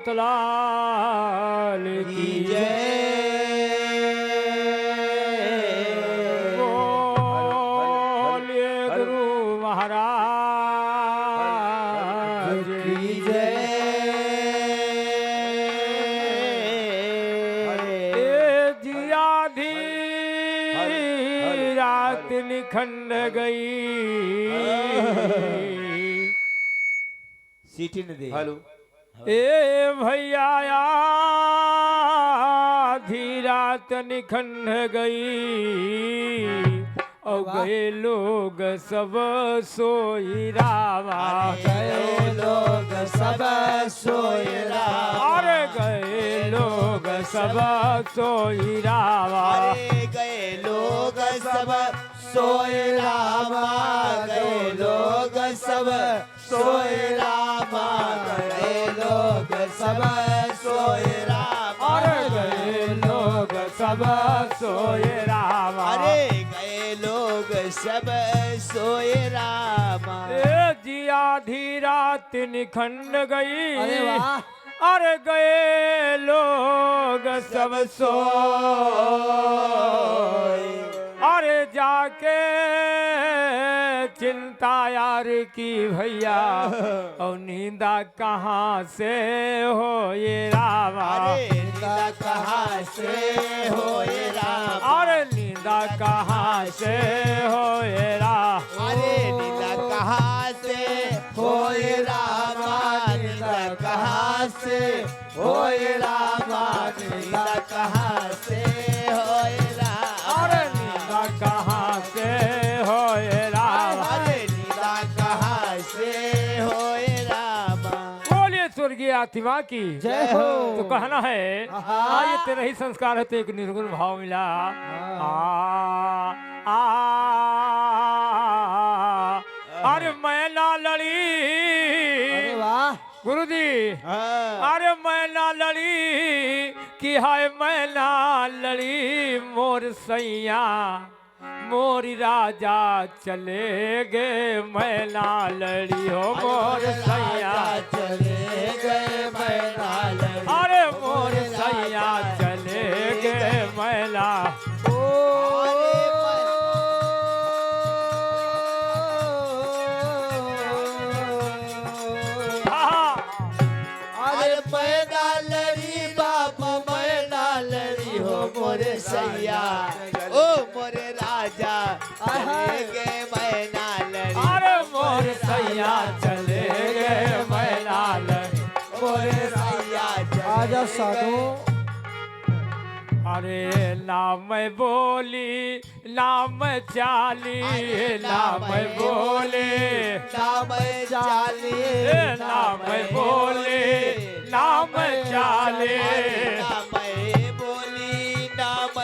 नाथ लाल की जय। बोलिए गुरु महाराज की जय। जियाधी रात निखंड गई। सीटी ने दे। हेलो ए भैया आधी रात निखंड गई और गए लोग सब सोई रावा। गए लोग सब सोए रावा। अरे गए लोग सब सोई रावा। अरे गए लोग सब सोए रामा। गए लोग सब सोए रामा। गए लोग सब सोए रामा। अरे गए लोग सब सोए रावा। अरे गए लोग सब सोए रामा। ए जी आधी रात निखंड गई। अरे वाह। अरे गए लोग सब सोए। अरे जाके चिंता यार की भैया और नींदा कहाँ से हो ये रामा। अरे नींदा कहाँ से हो ये रामा। अरे नींदा कहाँ से हो ये रामा। अरे नींदा कहाँ से हो ये रामा। नींदा कहाँ से हो ये रामा। नींदा कहाँ से हो ये रामा। अरे नींदा कहाँ से हो ये रामा। अरे नींदा कहाँ से हो ये रामा। बोलिए स्वर्गीय आत्मा की जय हो। तो कहना है ये तेरा ही संस्कार है तो एक निर्गुण भाव मिला। अरे मैं ना लड़ी। अरे वाह। गुरुजी अरे मैं ना लड़ी कि हाय मैं ना लड़ी मोर सैया मोरी राजा चले गए। मैं ना लड़ी हो मोर सैया चले गए। मैं ना लड़ी। अरे मोर सैया चले गए। मैं ना अरे मैं ना लड़ी बाबा। मैं ना लड़ी हो मोरे सैया। ओ मोरे राजा चले गए। मैं ना लड़ी। अरे मोर सैया चले गए। मैं ना लड़ी मोरे सैया आजा साधु। अरे नाम बोली नाम चाली नाम बोले नाम चाली। नाम बोले नाम चाले। नाम बोली नाम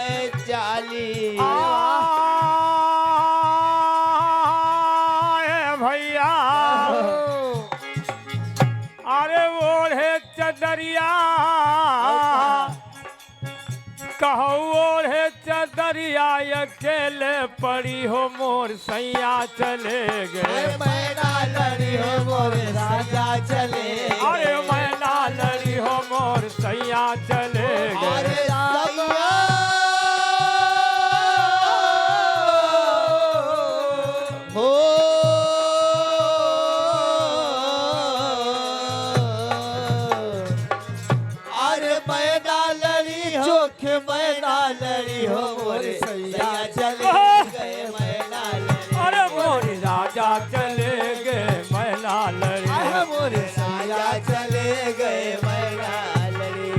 चाली। भैया अरे ओढ़े चदरिया कहो ओढ़े चदरिया अकेले पड़ी हो मोर सैया चले गए। मैं ना लड़ी हो मोरे राजा चले। अरे मैं ना लड़ी हो मोर सैया चले गए। अरे सैया हो। अरे मैं ना लड़ी जोख। मैं ना लड़ी हो मोरे सैया चले गए। मैं ना लड़ी। अरे मोरी राजा चले गए। मैं ना लड़ी मोरे सैया चले गए। मैं ना लड़ी।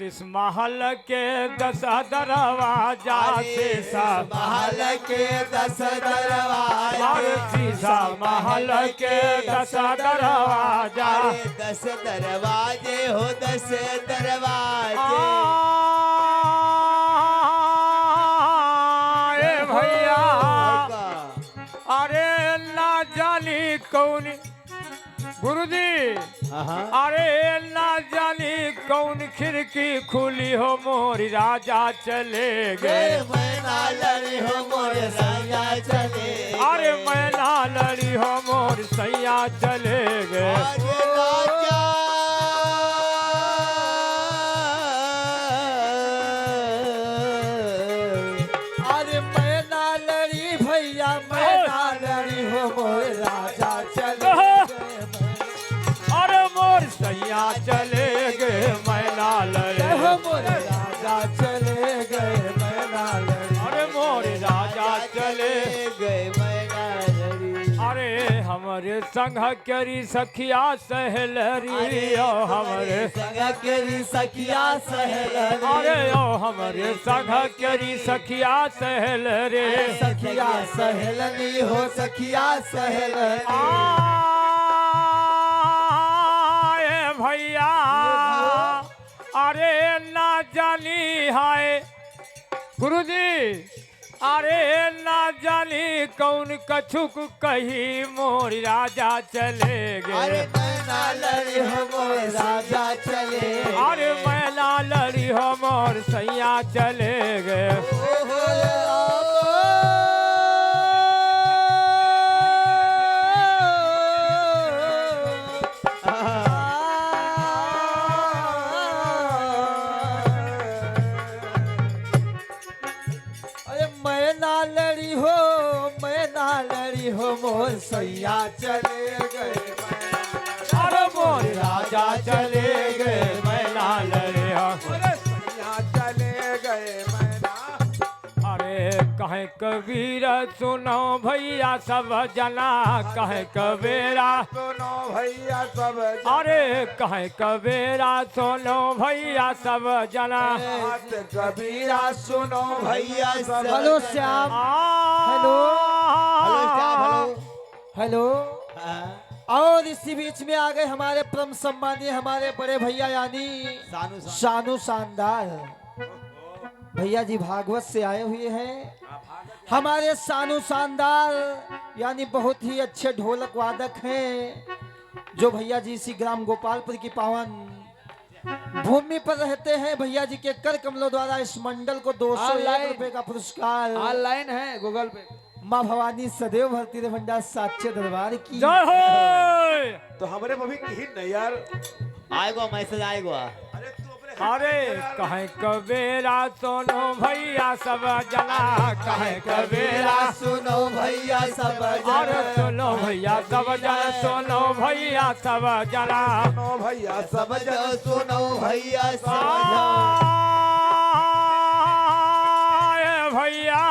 इस महल के 10 दरवाजा से सब महल के 10 दरवाजा। शीशा महल के 10 दरवाजा। 10 दरवाजे हो 10 दरवाजे। भैया अरे ना जानी कौन गुरुजी अरे ना जानी कौन खिड़की खुली हो मोरी राजा चले गए। मैं ना लड़ी हो मोरे सैया चले। अरे मैं ना लड़ी हो मोर सैया चले गए। राजा सैया चले गए मैना लड़े हो मोरे राजा चले गए मैना लड़ी अरे मोरे राजा चले गए मैना लड़ी अरे हमारे संग करी सखिया सहलरी ओ हमारे संग केरी सखिया सहलरी अरे ओ हमारे संग करी सखिया सहलरे सखिया सहलनी हो सखिया सहलनी आए भैया अरे ना जानी हाय गुरुजी अरे ना जानी कौन कछुक कही मोर राजा चले अरे गए मैना लड़ी हो मोरे राजा चले अरे मैना लड़ी हो मोर सैया चले गए अरे मैना लड़ी हो मोर सैया चले गए अरे मोर राजा चले गए मैना लड़े हो सैया चले गए मैना अरे कहे कबीर सुनो भैया सब जना कहे कबीरा सुनो भैया सब अरे कहे कबीरा सुनो भैया सब जना बात कबीरा सुनो भैया सब हेलो श्याम हेलो हेलो और इसी बीच में आ गए हमारे परम सम्मानीय हमारे बड़े भैया यानी शानू शानदार भैया जी भागवत से आए हुए हैं हमारे शानू शानदार यानी बहुत ही अच्छे ढोलक वादक हैं जो भैया जी इसी ग्राम गोपालपुर की पावन भूमि पर रहते हैं। भैया जी के कर कमलों द्वारा इस मंडल को 201 रुपए का पुरस्कार ऑनलाइन है गूगल पे। माँ भवानी सदैव भरती रहे भंडार साच्य दरबार की जय हो तो हमारे भाभी की नहीं यार। आएगा मैसेज आएगा अरे कहे कबीरा सुनो भैया सब जना कहे कबीरा सुनो भैया सब अरे सुनो भैया सब जना सुनो भैया सब जना सुनो भैया सब सुनो भैया आए भैया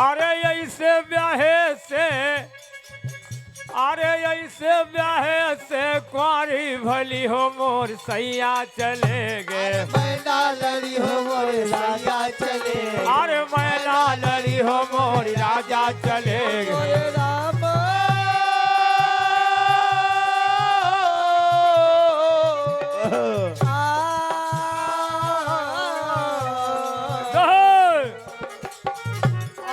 अरे ऐसे ब्याहे से अरे ऐसे ब्याहे से कुंवारी भली हो मोर सैया चले गए मैना लड़ी हो मोरे राजा चले अरे मैना लड़ी हो मोर राजा चले गए मोरे राम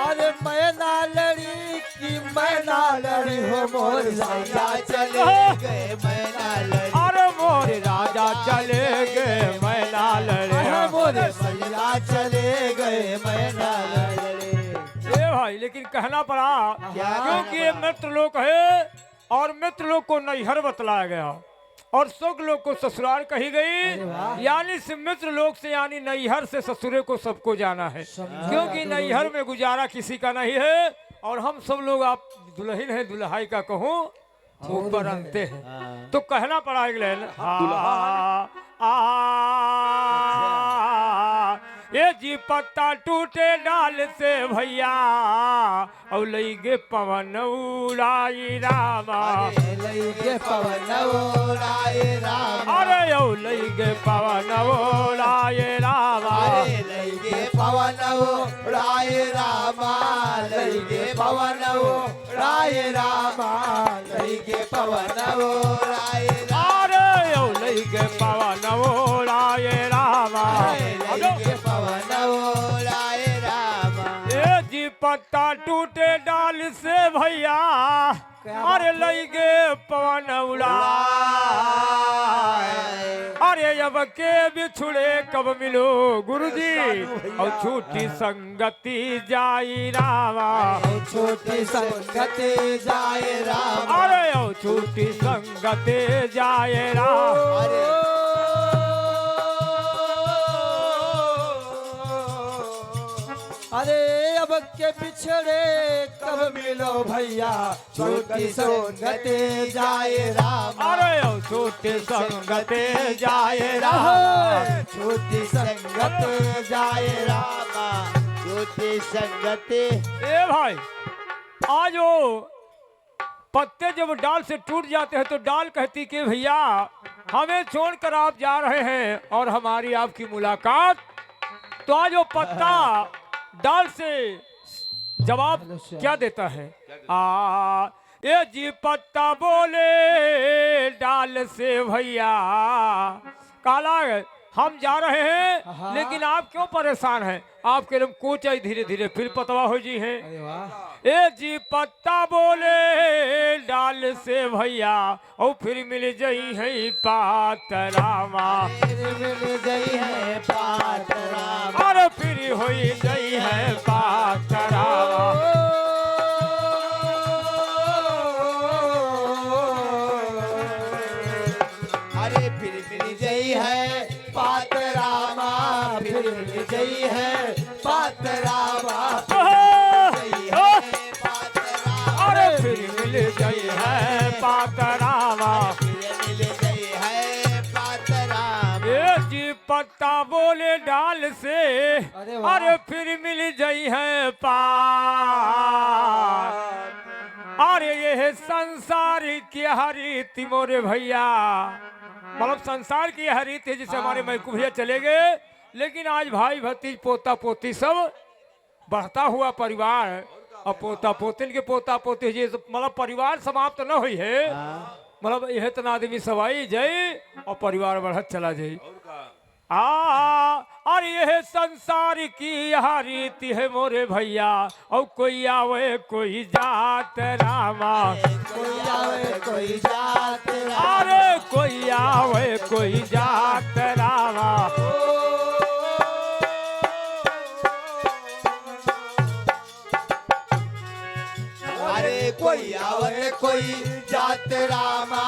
अरे मैना लड़ी की मैना लड़ी हो मोर राजा चले गए मैना लड़ी अरे मोर राजा चले गए मैना लड़े मोरे सैया चले गए मैना लड़ी ए भाई लेकिन कहना पड़ा क्या? क्योंकि ये मित्र लोक है और मित्र लोक को नैहर बतलाया गया और सुख लोग को ससुराल कही गई यानी से मित्र लोग से यानी नैहर से ससुरे को सबको जाना है क्योंकि नैहर में गुजारा किसी का नहीं है और हम सब लोग आप दुल्हन है दुल्हाई का कहूँ ऊपर अंते हैं तो कहना पड़ा ये जी पत्ता टूटे डाल से भैया और लगे पवन उड़ाई रामा लगे पवन उड़ाए राम अरे ओ लगे पवन उड़ाए रामा लगे पवन उड़ाए रामा लगे पवन उड़ाए रामा लगे पवन उड़ाए अरे ओ लगे पवन उड़ाए रामा लगे पवन उड़ाए रामा ये जी पत्ता टूटे डाल से भैया अरे लगे पवन उड़ा अरे अब के बिछुड़े कब मिलो गुरुजी और छूटी संगति जाई रामा छोटी संगति जाए राम अरे ओ छूटी संगति जाए राम अरे अब के बिछड़े कब मिलो भैया छोटी संगते जाए राम अरे ओ छोटे संगते जाए राम छोटी संगत जाए रामा छोटी संगति ए भाई आज वो पत्ते जब डाल से टूट जाते हैं तो डाल कहती कि भैया हमें छोड़कर आप जा रहे हैं और हमारी आपकी मुलाकात। तो आज वो पत्ता डाल से जवाब क्या देता है? ये जी पत्ता बोले डाल से भैया काला हम जा रहे हैं लेकिन आप क्यों परेशान हैं? आप कह रहे कोच आई धीरे धीरे फिर पतवा हो जी है। अरे वाह ए जी पत्ता बोले डाल से भैया और फिर मिल जाई है पातरामा मिल गई है पात राम और फिर हो जाई है पातरामा। अरे फिर मिल गई है पात रामा फिर मिल गई है पात रामा अरे फिर मिल गई है पातरामा मिल गई है पात राम ए जी पत्ता बोले डाल से अरे वाह। अरे फिर मिल जाई है अरे ये है संसार की हरीति मोरे भैया मतलब संसार की हरीति है जिसे हमारे महकूब भैया चले गए लेकिन आज भाई भतीज पोता पोती सब बढ़ता हुआ परिवार और पोता पोतिन के पोता पोती जी मतलब परिवार समाप्त न हुई है मतलब यह इतना आदमी सवाई जाए और परिवार बढ़त चला जाए। और यह संसार की यहाँ रीति है मोरे भैया और कोई आवे कोई जात रामा कोई आवे कोई जात राम अरे कोई आवे कोई जात रामा अरे कोई आवे कोई जात रामा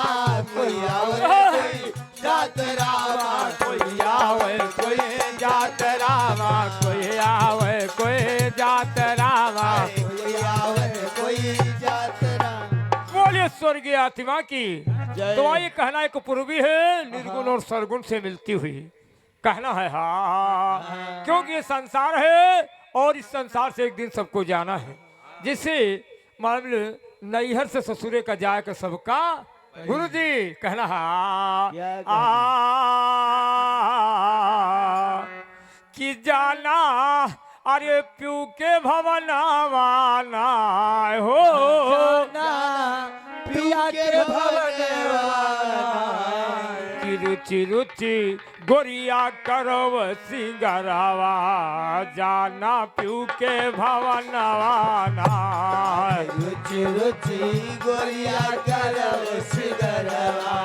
कोई आवे कोई जात रामा कोई आवे कोई जात रामा कोई आवे कोई जात रामा कोई आवे कोई जात राम बोलिए स्वर्गीय आत्मा की जय। तो ये कहना एक पूर्वी है निर्गुण और सरगुण से मिलती हुई कहना है हाँ क्योंकि ये संसार है और इस संसार से एक दिन सबको जाना है जिसे मतलब नैहर से ससुरे का जाए का सबका गुरु जी कहना हाँ कि जाना अरे प्यू के भवनावाना हो पिया के भवन कि रुचि रुचि गोरिया करव सिंगरावा जाना प्यू के भवनवाना रुचि रुचि गोरिया करव सिगरवा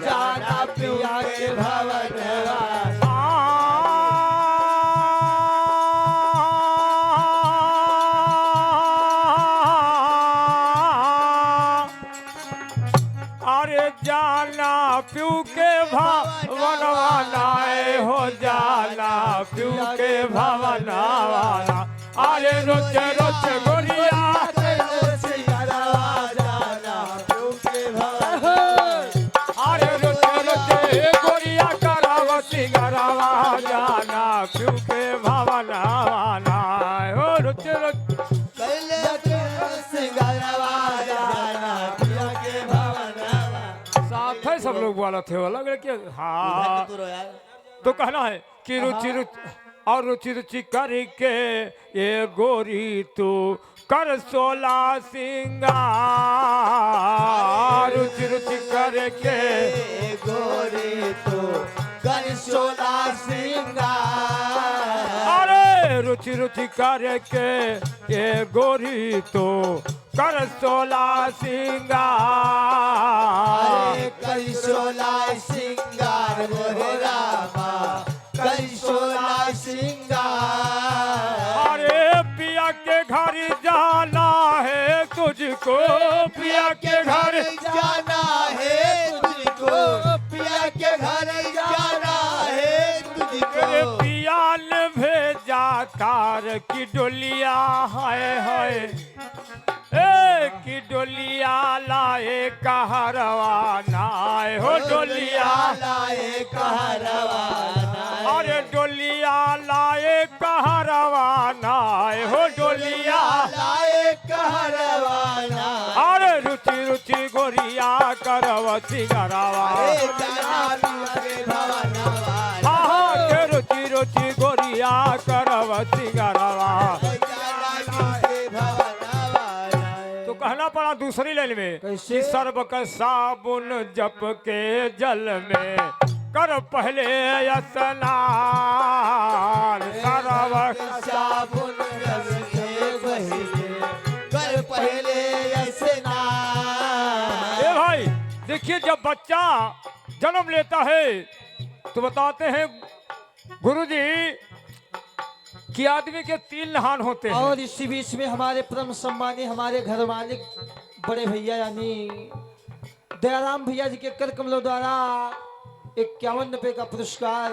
जाना पिया के भवनवा अरे जाना प्यू के भवनवाना हो जाना प्यू के भवनवाना अरे रोच रोच गोरिया अरे रोच रोच गोरिया कराव सिंगरावा जाना प्यू के भवनवाना हो रोच रोच साथ है सब लोग वाला थे वाला कि हाँ तो कहना है कि रुचि रुचि और रुचि रुचि करके ये गोरी तू कर 16 सिंगार रुचि रुचि करके गोरी तो कर 16 सिंगार अरे रुचि रुचि करके ये गोरी तो कर 16 सिंगार कर 16 सिंगार मोहे रामा कर 16 सिंगार अरे पिया के घर जाना है तुझको पिया के घर जाना है तुझको पिया के घर जाना है तेरे तुझको पिया ने भेजा तार की डोलिया है ए की डोलिया लाए कहरवा नाय हो डोलिया लाए कहरवाना अरे डोलिया लाए कहरवा नाय हो डोलिया लाए कहरवाना अरे रुचि रुचि गोरिया करवती गरावा ए जाना के भवनवा हाँ के रुचि रुचि गोरिया करवती गरावा तो कहना पड़ा दूसरी लाइन में कि सर्व का साबुन जप के जल में कर पहले स्नान सर्व साबुन रस के बहिले कर पहले स्नान ए भाई देखिए जब बच्चा जन्म लेता है तो बताते हैं गुरुजी कि आदमी के 3 नहान होते हैं और इसी बीच में हमारे परम सम्मानी हमारे घर मालिक बड़े भैया यानी दयाराम भैया जी के कर कमलों द्वारा 51 रुपए का पुरस्कार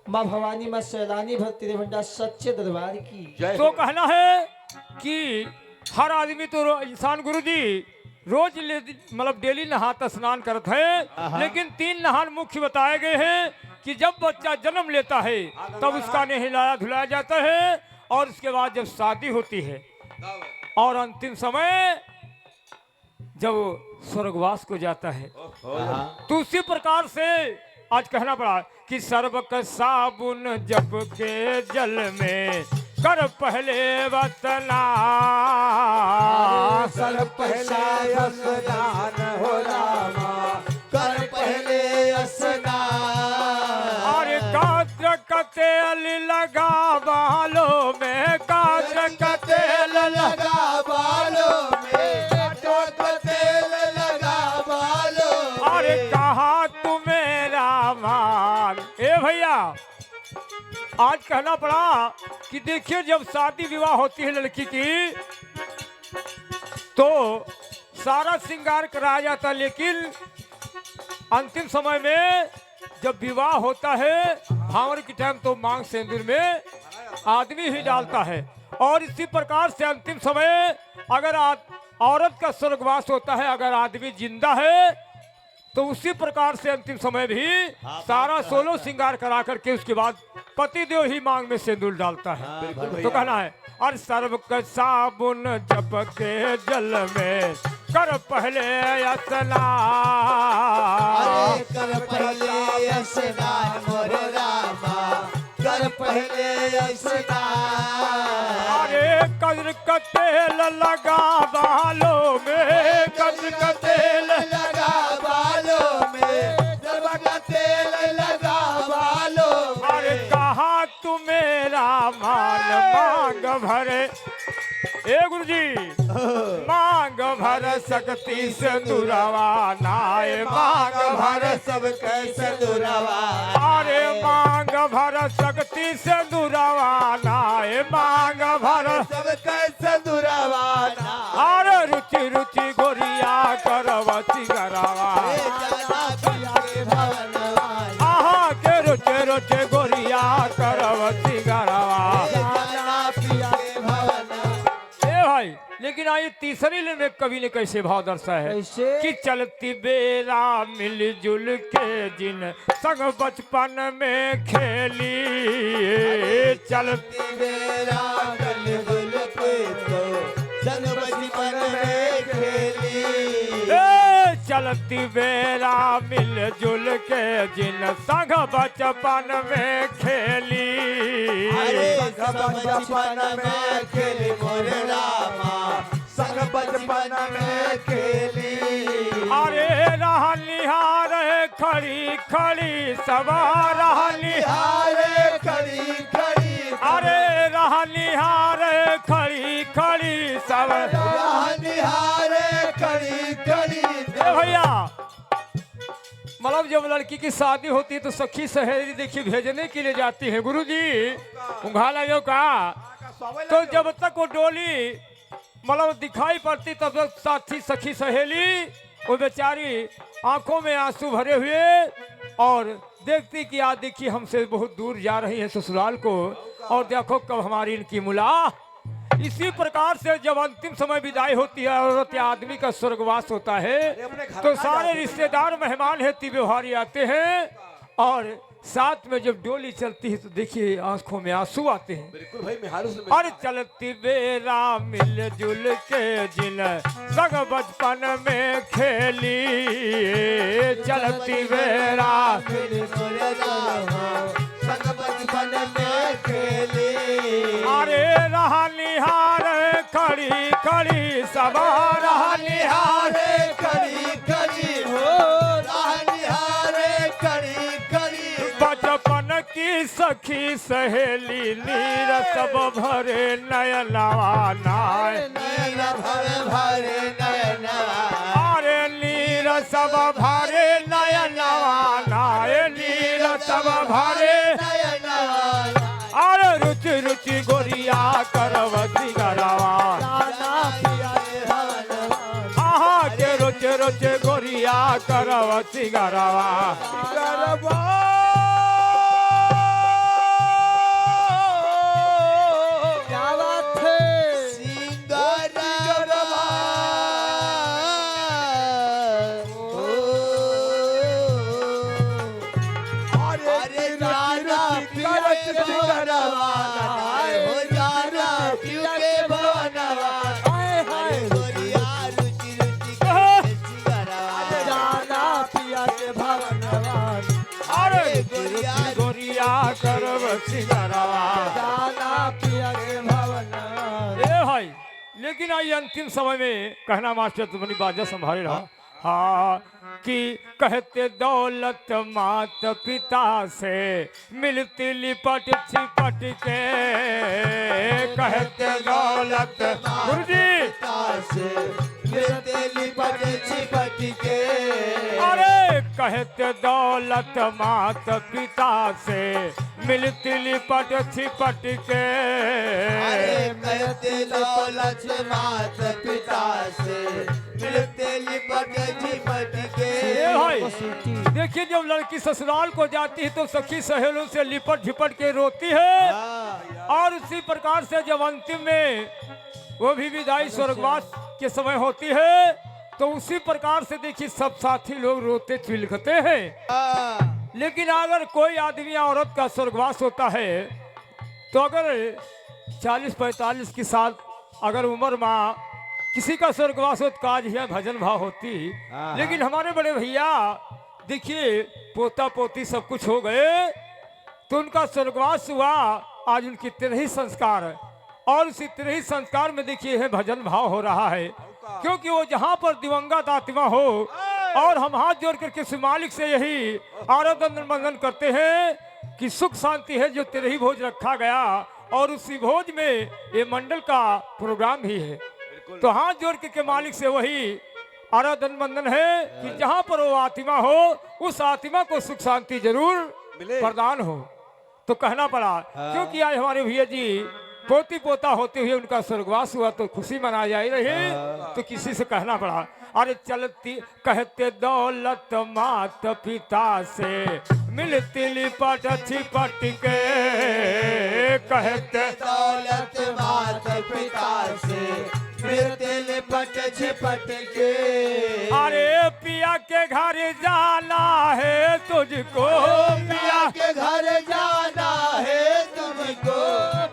माँ भवानी माँ सैलानी भक्ति भंडार सच्चे दरबार की तो कहना है कि हर आदमी तो इंसान गुरुजी रोज मतलब डेली नहाता स्नान करते हैं लेकिन 3 नहान मुख्य बताए गए हैं कि जब बच्चा जन्म लेता है तब उसका नहलाया धुलाया जाता है और उसके बाद जब शादी होती है और अंतिम समय जब स्वर्गवास को जाता है तो उसी प्रकार से आज कहना पड़ा कि सर्व का साबुन जप के जल में कर पहले वतना सर पहले स्नान हो रामा कर पहले स्नान और काद्र का तेल लगा बालों में काद्र का तेल लगा लगा बालों में काटो का तेल लगा बालों और कहा तू मेरा मान ए भैया आज कहना पड़ा कि देखिए जब शादी विवाह होती है लड़की की तो सारा श्रृंगार कराया जाता है लेकिन अंतिम समय में जब विवाह होता है भावर की टाइम तो मांग सिंदूर में आदमी ही डालता है और इसी प्रकार से अंतिम समय अगर औरत का स्वर्गवास होता है अगर आदमी जिंदा है तो उसी प्रकार से अंतिम समय भी सारा 16 श्रृंगार करा करके उसके बाद पतिदेव ही मांग में सिंदूर डालता है तो कहना है और सर्व का साबुन जप के जल में कर पहले स्नान अरे कर पहले स्नान मोर रामा कर पहले स्नान अरे कद्र का तेल लगा बालों में कद्र का तेल लगा बालों में सर्व का तेल लगा बालों अरे कहा तू मेरा मान मांग भरे ए गुरुजी मांग भर सकती से दुरावा नाय मांग भर सब कैसे दुरावा अरे मांग भर सकती से दुरावा नाय मांग भर सब कैसे दुरावा अरे रुचि रुचि गोरिया करवती गरावा जाना पिया के भवनवा आहा के रुचि रुचि गोरिया करवती गरावा जाना पिया के भवनवा ए भाई लेकिन आइए तीसरी लाइन में कवि ने कैसे भाव दर्शा है कैसे? कि चलती बेरा मिलजुल के जिन संग बचपन में खेली चलती मेरा गल के तो संग बचपन में खेली ए चलती बेरा मिलजुल के जिन संग बचपन में खेली अरे सब बचपन में खेली मोर रामा संग बचपन में खेली अरे रहा निहार खड़ी खड़ी सवार हारे खड़ी खड़ी अरे रहा निहार खड़ी खड़ी सब निहारे खड़ी खड़ी ए भैया मतलब जब लड़की की शादी होती है तो सखी सहेली देखिए भेजने के लिए जाती है गुरुजी उंघा लगे का तो जब तक वो डोली मतलब दिखाई पड़ती तब तक साथी सखी सहेली वो बेचारी आंखों में आंसू भरे हुए और देखती कि आज देखिए हमसे बहुत दूर जा रही है ससुराल को, और देखो कब हमारी इनकी मुलाकात। इसी प्रकार से जब अंतिम समय विदाई होती है औरत या आदमी का स्वर्गवास होता है, तो सारे रिश्तेदार मेहमान है व्यवहारी आते हैं, और साथ में जब डोली चलती है तो देखिए आंखों में आंसू आते हैं। बिल्कुल भाई मेहारू से और चलती बेरा मिलजुल के जिन संग बचपन में खेली, चलती बेरा संग बचपन में खेली। अरे रहा निहार खड़ी खड़ी सबा रहा निहार खड़ी खड़ी हो निहारे खड़ी खड़ी। बचपन की सखी सहेली नीर सब भरे नयनवा नाय, नीर भर भरे नयनवा। अरे नीर सब भरे नयनवा नाय, नीर सब भरे नयनवा। अरे रुचि रुचि गोरिया करवती गरवा, आहा के रुचि रुचि गोरिया करवती गरवा। क्या बात है। सिंगारवा अरे जाना पिया के भवनवा, हो जाना पिया के भवनवा। गोरिया रुचि रुचि के सिंगारवा, जाना पिया के भवनवा, अरे रुचि गोरिया करवती गरवा। जाना पिया के भवनवा। ए भाई, लेकिन आई अंतिम समय में कहना मास्टर तुम्हारी बाजा संभाले रहा। हाँ कि कहते दौलत मात पिता से मिलती लिपट छिपट के, कहते दौलत गुरुजी से मिलते लिपट छिपट के। अरे कहते दौलत मात पिता से मिलती लिपट छिपट के। अरे कहते दौलत मात पिता से मिलते लिपट छिपट के। ए भाई, देखिए जब लड़की ससुराल को जाती है तो सखी सहेलों से लिपट झिपट के रोती है, और उसी प्रकार से जब अंतिम में वो भी विदाई स्वर्गवास के समय होती है, तो उसी प्रकार से देखिए सब साथी लोग रोते चिल्लाते हैं। लेकिन अगर कोई आदमी या औरत का स्वर्गवास होता है, तो अगर 40-45 की साल अगर उम्र में किसी का स्वर्गवास हो तो काज है भजन भाव होती। लेकिन हमारे बड़े भैया देखिए पोता पोती सब कुछ हो गए, तो उनका स्वर्गवास हुआ। आज उनकी तिरही संस्कार है, और उसी तिरही संस्कार में देखिए है भजन भाव हो रहा है, क्योंकि वो जहाँ पर दिवंगत आत्मा हो, और हम हाथ जोड़ करके उस मालिक से यही आराधन वंदन करते हैं कि सुख शांति है जो तिरही भोज रखा गया, और उसी भोज में ये मंडल का प्रोग्राम भी है। तो हाथ जोड़ के मालिक से वही आराधन वंदन है कि जहाँ पर वो आत्मा हो, उस आत्मा को सुख शांति जरूर प्रदान हो। तो कहना पड़ा, क्योंकि आज हमारे भैया जी पोती पोता होते हुए उनका स्वर्गवास हुआ, तो खुशी मनाई जा रही, तो किसी से कहना पड़ा। अरे चलती कहते दौलत मात पिता से मिलती लिपट छिपट के, कहते दौलत मात पिता से मिलते लिपट छिपट के। अरे पिया के घर जाना है तुझको, पिया के घर जाना है तुझको,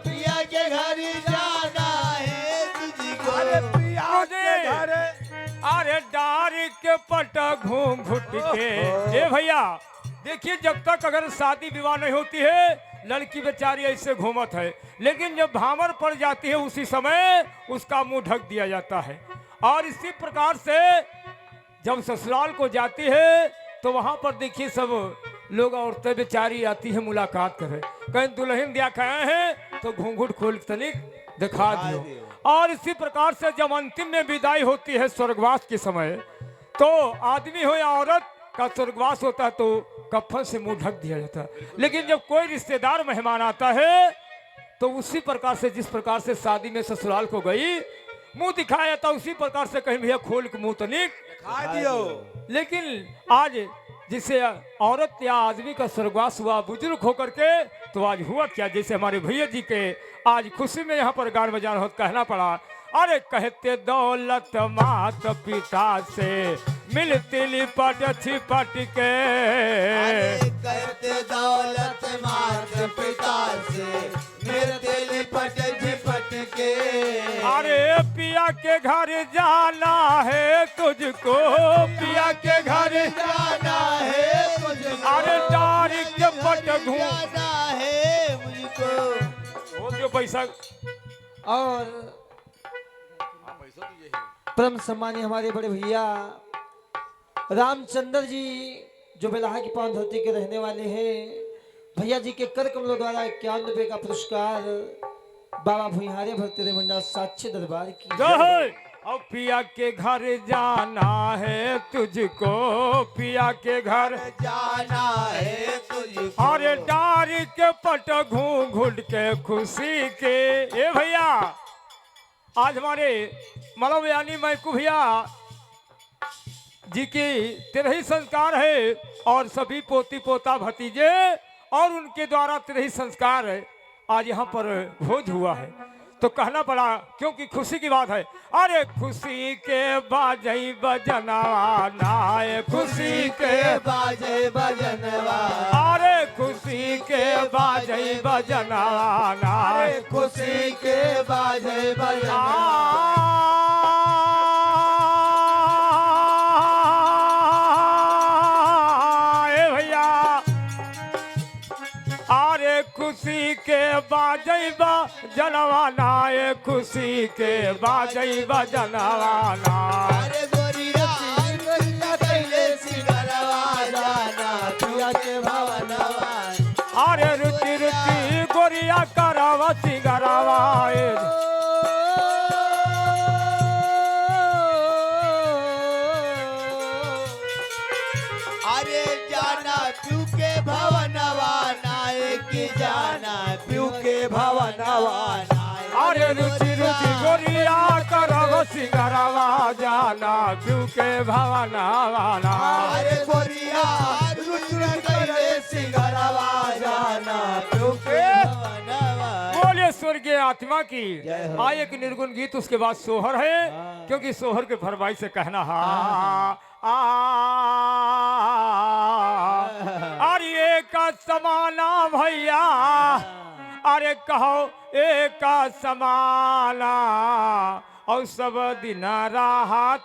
पिया के घर जाना है तुझको। अरे डार के पट घूम घुट के। ए भैया देखिए, जब तक अगर शादी विवाह नहीं होती है, लड़की बेचारी ऐसे घूमत है, लेकिन जब भामर पड़ जाती है उसी समय उसका मुंह ढक दिया जाता है। और इसी प्रकार से जब ससुराल को जाती है, तो वहां पर देखिए सब लोग औरतें बेचारी आती है मुलाकात करे, कहीं दुल्हन दिया खाए हैं तो घूंघट खोल तनिक दिखा दियो। और इसी प्रकार से जब अंतिम में विदाई होती है स्वर्गवास के समय, तो आदमी हो या औरत का स्वर्गवास होता है तो कफन से मुंह ढक दिया जाता है। लेकिन जब कोई रिश्तेदार मेहमान आता है, तो उसी प्रकार से जिस प्रकार से शादी में ससुराल को गई मुंह दिखाया जाता, उसी प्रकार से कहीं भैया खोल के मुंह तनिक दिखा दियो। लेकिन आज जिसे औरत या आदमी का स्वर्गवास हुआ बुजुर्ग होकर के, तो आज हुआ क्या, जैसे हमारे भैया जी के आज खुशी में यहाँ पर गान बजान हो कहना पड़ा। अरे कहते दौलत मात पिता से मिलती लिपट छिपट के, अरे कहते दौलत मात पिता से मिलते लिपट झिपट के। अरे पिया के घर जाना है तुझको, पिया के घर जाना है मुझको, अरे तारीख के पट घूम जाना है मुझको। वो जो पैसा। और परम सम्मानी हमारे बड़े भैया रामचंद्र जी जो बेलाहा की पावन धरती के रहने वाले हैं, भैया जी के कर कमलों द्वारा 51 रुपए का पुरस्कार बाबा भुइहारे भरते मंडा साक्षी दरबार की। और पिया के घर जाना है तुझको, पिया के घर जाना है तुझको, अरे डारी के पट घूम घुट के खुशी के। ए भैया आज हमारे मलव यानी मैकू भैया जी की तेरही संस्कार है, और सभी पोती पोता भतीजे और उनके द्वारा तेरही संस्कार है। आज यहाँ पर भोज हुआ है तो कहना पड़ा, क्योंकि खुशी की बात है। अरे खुशी के बाजई बजनवा नाए, खुशी के बाजे बजनवा, अरे खुशी के बाजई बजनवा नाए, अरे खुशी के बाजे बजनवा। अरे खुशी के बाजैबा जनवाना, खुशी के बाजैबा जनवाना। अरे गोरिया गोरिया कैले सिंगरवा जाना पिया के भवनवा। अरे रुचि रुचि गोरिया करावा सिंगरावा, अरे जाना प्यू के भवनवा नायक जाना प्यू के भवनवा नायक। अरे रुचि रुचि गोरिया करावा सिंगरावा जाना क्यों के भवनवाना। अरे गोरिया रुचि कैले सिंगरवा जाना प्यू के भवनवा। बोले स्वर्गीय आत्मा की। जय हो। आए एक निर्गुण गीत, उसके बाद सोहर है, क्योंकि सोहर के फरमाइश से कहना अरे का समाना भैया, अरे कहो एक समाना और सब दिन रहा